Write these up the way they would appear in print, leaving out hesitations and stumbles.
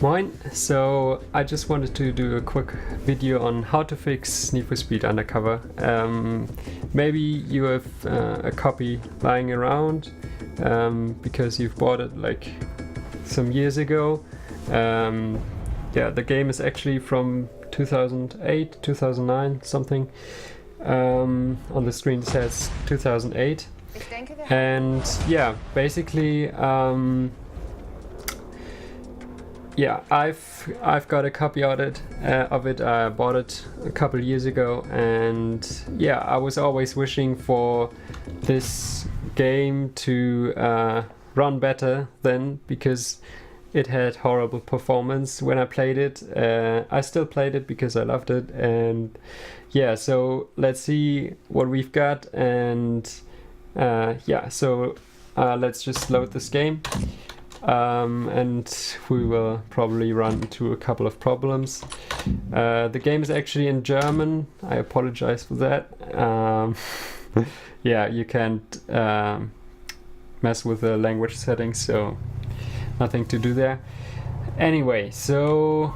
Moin, so I just wanted to do a quick video on how to fix Need for Speed Undercover. Maybe you have a copy lying around because you've bought it like some years ago. Yeah, the game is actually from 2008, 2009, something. On the screen it says 2008. And yeah, basically yeah, I've got a copy of it. I bought it a couple years ago, and yeah, I was always wishing for this game to run better then, because it had horrible performance when I played it. I still played it because I loved it, and yeah, so let's see what we've got. And yeah, so let's just load this game. And we will probably run into a couple of problems. The game is actually in German. I apologize for that. Yeah, you can't mess with the language settings, so nothing to do there. Anyway, so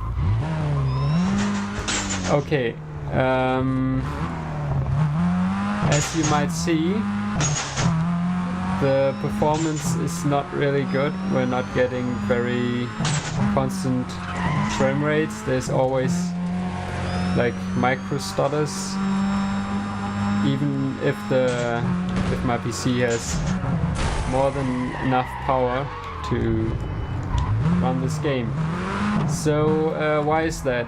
okay, as you might see, the performance is not really good. We're not getting very constant frame rates. There's always like micro stutters, even if my PC has more than enough power to run this game. So why is that?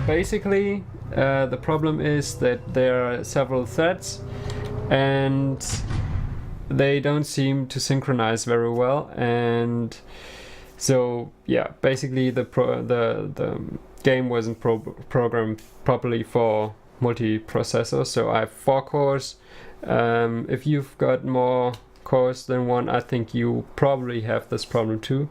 Basically, the problem is that there are several threads and they don't seem to synchronize very well, and so yeah, basically the game wasn't programmed properly for multiprocessor. So I have 4 cores. If you've got more cores than one, I think you probably have this problem too.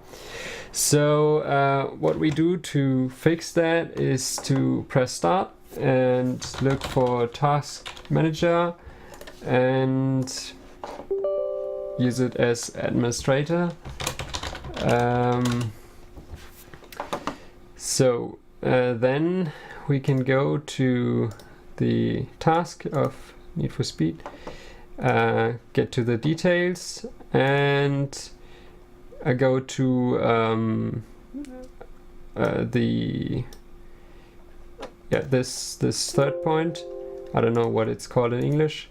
So what we do to fix that is to press start and look for task manager and use it as administrator. So then we can go to the task of Need for Speed, get to the details, and go to this third point. I don't know what it's called in English.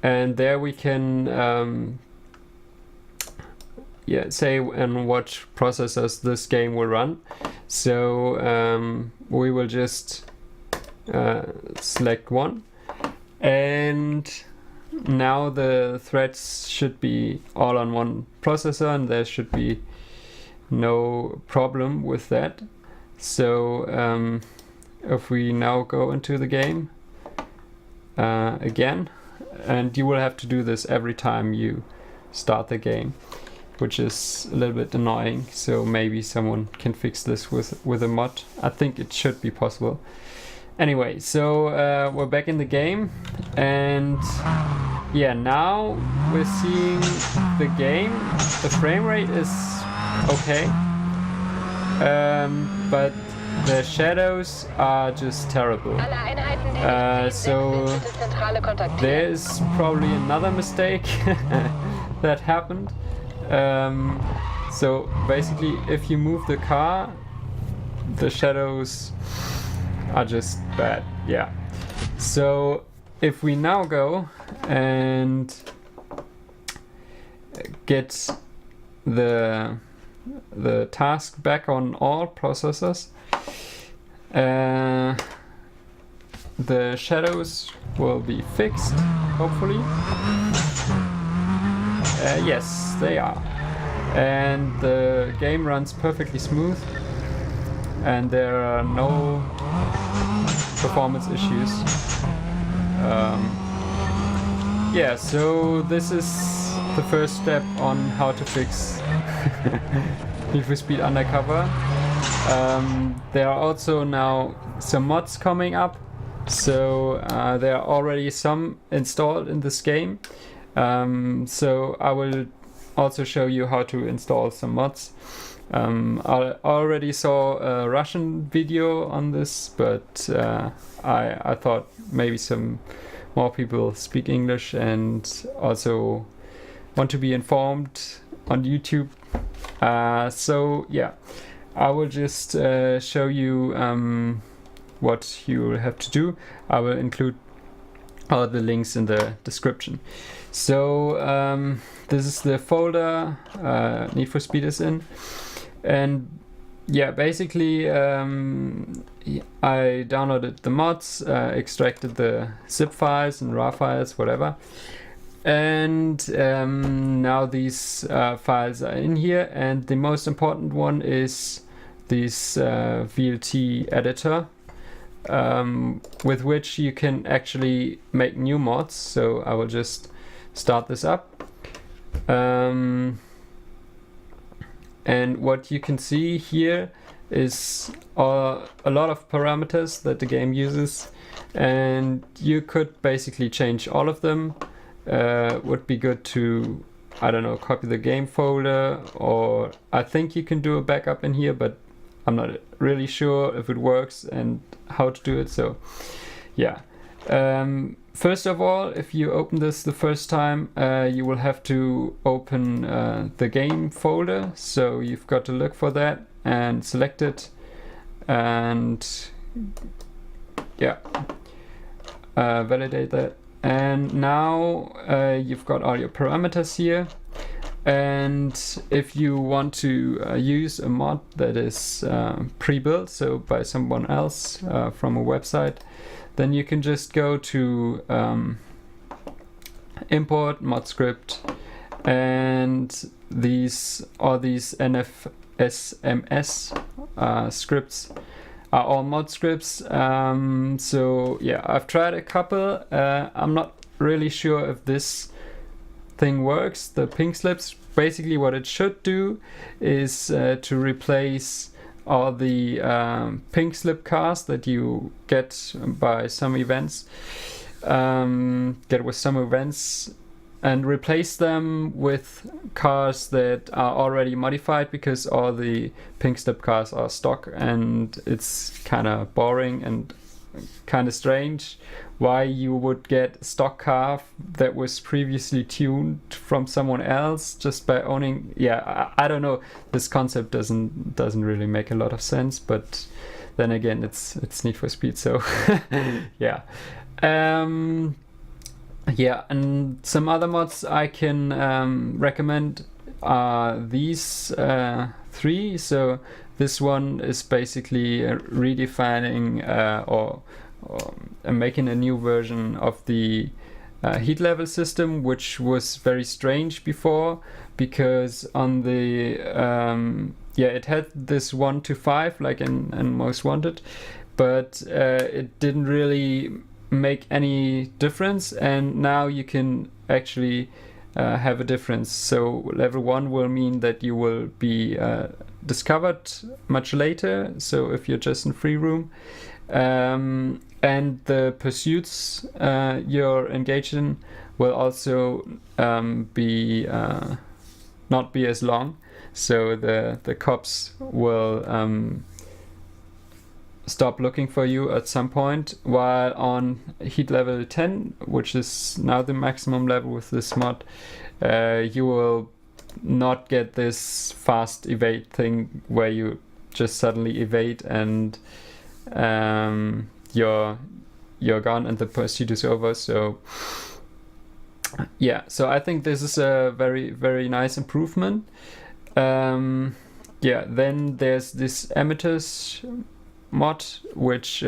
And there we can say and what processors this game will run. So we will just select one, and now the threads should be all on one processor, and there should be no problem with that. So if we now go into the game again, and you will have to do this every time you start the game, which is a little bit annoying. So maybe someone can fix this with a mod. I think it should be possible. Anyway, so we're back in the game, and yeah, now we're seeing the game. The frame rate is okay, but the shadows are just terrible. So there's probably another mistake that happened. So basically, if you move the car, the shadows are just bad. Yeah. So if we now go and get the task back on all processors, the shadows will be fixed, hopefully. Yes, they are. And the game runs perfectly smooth, and there are no performance issues. Yeah, so this is the first step on how to fix Need for Speed Undercover. There are also now some mods coming up, so there are already some installed in this game. So I will also show you how to install some mods. I already saw a Russian video on this, but I thought maybe some more people speak English and also want to be informed on YouTube. So yeah, I will just show you what you will have to do. I will include all the links in the description. So this is the folder Need for Speed is in, and yeah, basically I downloaded the mods, extracted the zip files and raw files, whatever, and now these files are in here, and the most important one is this VLT editor, with which you can actually make new mods. So I will just start this up, and what you can see here is a lot of parameters that the game uses, and you could basically change all of them. Would be good to, I don't know, copy the game folder, or I think you can do a backup in here, but I'm not really sure if it works and how to do it. So yeah, first of all, if you open this the first time, you will have to open the game folder. So you've got to look for that and select it, and yeah, validate that. And now you've got all your parameters here, and if you want to use a mod that is pre-built, so by someone else from a website, then you can just go to import mod script, and these NFS scripts are all mod scripts. So yeah, I've tried a couple. I'm not really sure if this thing works. The Pinkslips, basically what it should do is to replace all the Pinkslip cars that you get by some events, and replace them with cars that are already modified, because all the Pinkslip cars are stock, and it's kind of boring and kind of strange why you would get a stock car that was previously tuned from someone else just by owning. Yeah, I don't know, this concept doesn't really make a lot of sense, but then again, it's Need for Speed, so yeah. Yeah, and some other mods I can recommend are these three. So this one is basically redefining or making a new version of the heat level system, which was very strange before, because on the it had this 1 to 5 like in Most Wanted, but it didn't really make any difference, and now you can actually have a difference. So level 1 will mean that you will be discovered much later, so if you're just in free room, and the pursuits you're engaged in will also be not be as long, so the cops will stop looking for you at some point, while on heat level 10, which is now the maximum level with this mod, you will not get this fast evade thing where you just suddenly evade and you're gone and the pursuit is over. So yeah, so I think this is a very, very nice improvement. Yeah, then there's this Emitters mod, which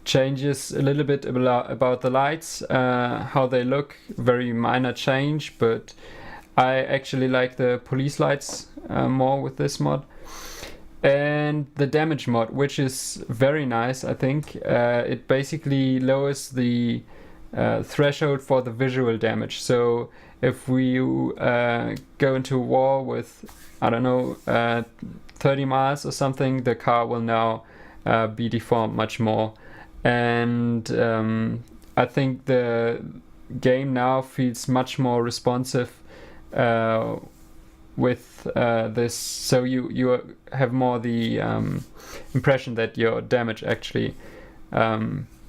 changes a little bit about the lights, how they look. Very minor change, but I actually like the police lights more with this mod. And the damage mod, which is very nice, I think. It basically lowers the threshold for the visual damage. So if we go into a war with, I don't know, 30 miles or something, the car will now be deformed much more. And I think the game now feels much more responsive with this, so you have more the impression that your damage actually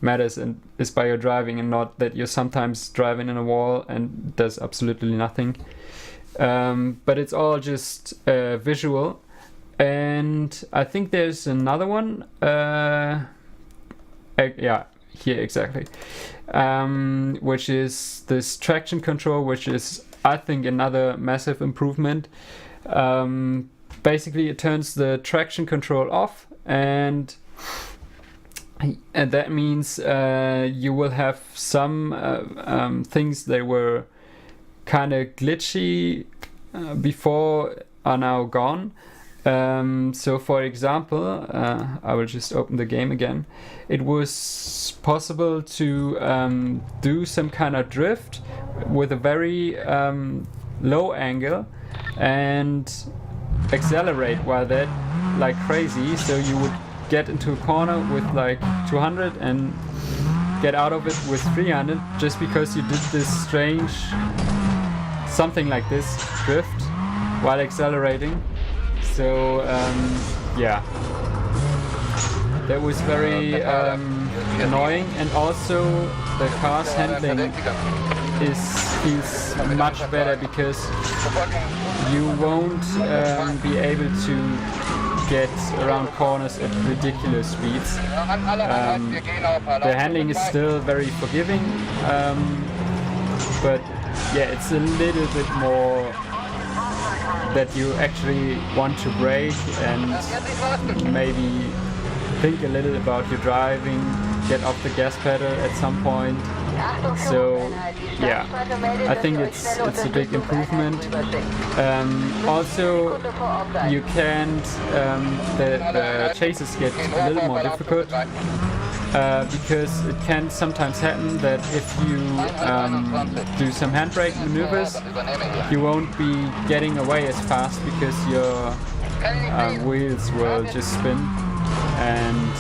matters and is by your driving, and not that you're sometimes driving in a wall and does absolutely nothing. But it's all just visual. And I think there's another one. Yeah, here exactly. Which is this traction control, which is, I think, another massive improvement. Basically, it turns the traction control off, and that means you will have some things that were kind of glitchy before are now gone. So for example, I will just open the game again. It was possible to do some kind of drift with a very low angle and accelerate while that like crazy. So you would get into a corner with like 200 and get out of it with 300 just because you did this strange something like this drift while accelerating. So yeah, that was very annoying, and also the car's handling feels much better because you won't be able to get around corners at ridiculous speeds. The handling is still very forgiving, but yeah, it's a little bit more that you actually want to brake and maybe think a little about your driving, get off the gas pedal at some point. So yeah, I think it's a big improvement. Also, you can't, the chases get a little more difficult because it can sometimes happen that if you do some handbrake maneuvers, you won't be getting away as fast because your wheels will just spin, and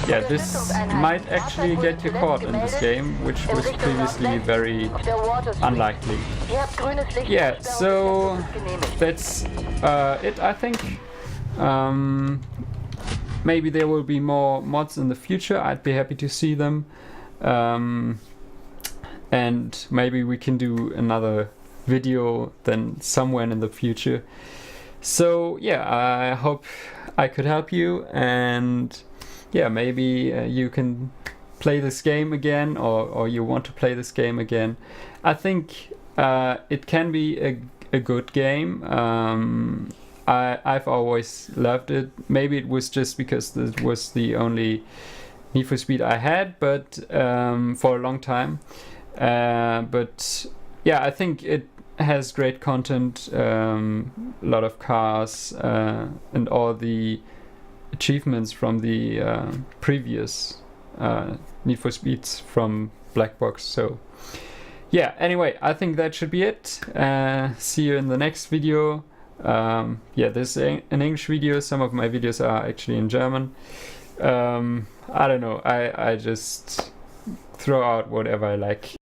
yeah, this might actually get you caught in this game, which was previously very unlikely. Yeah, so that's it, I think. Maybe there will be more mods in the future. I'd be happy to see them. And maybe we can do another video then somewhere in the future. So yeah, I hope I could help you, and yeah, maybe you can play this game again, or you want to play this game again. I think it can be a good game. I've always loved it. Maybe it was just because this was the only Need for Speed I had, but for a long time. But yeah, I think it has great content, a lot of cars, and all the achievements from the previous Need for Speeds from Black Box. So yeah, anyway, I think that should be it. See you in the next video. Yeah, this is an English video. Some of my videos are actually in German. I don't know, I just throw out whatever I like.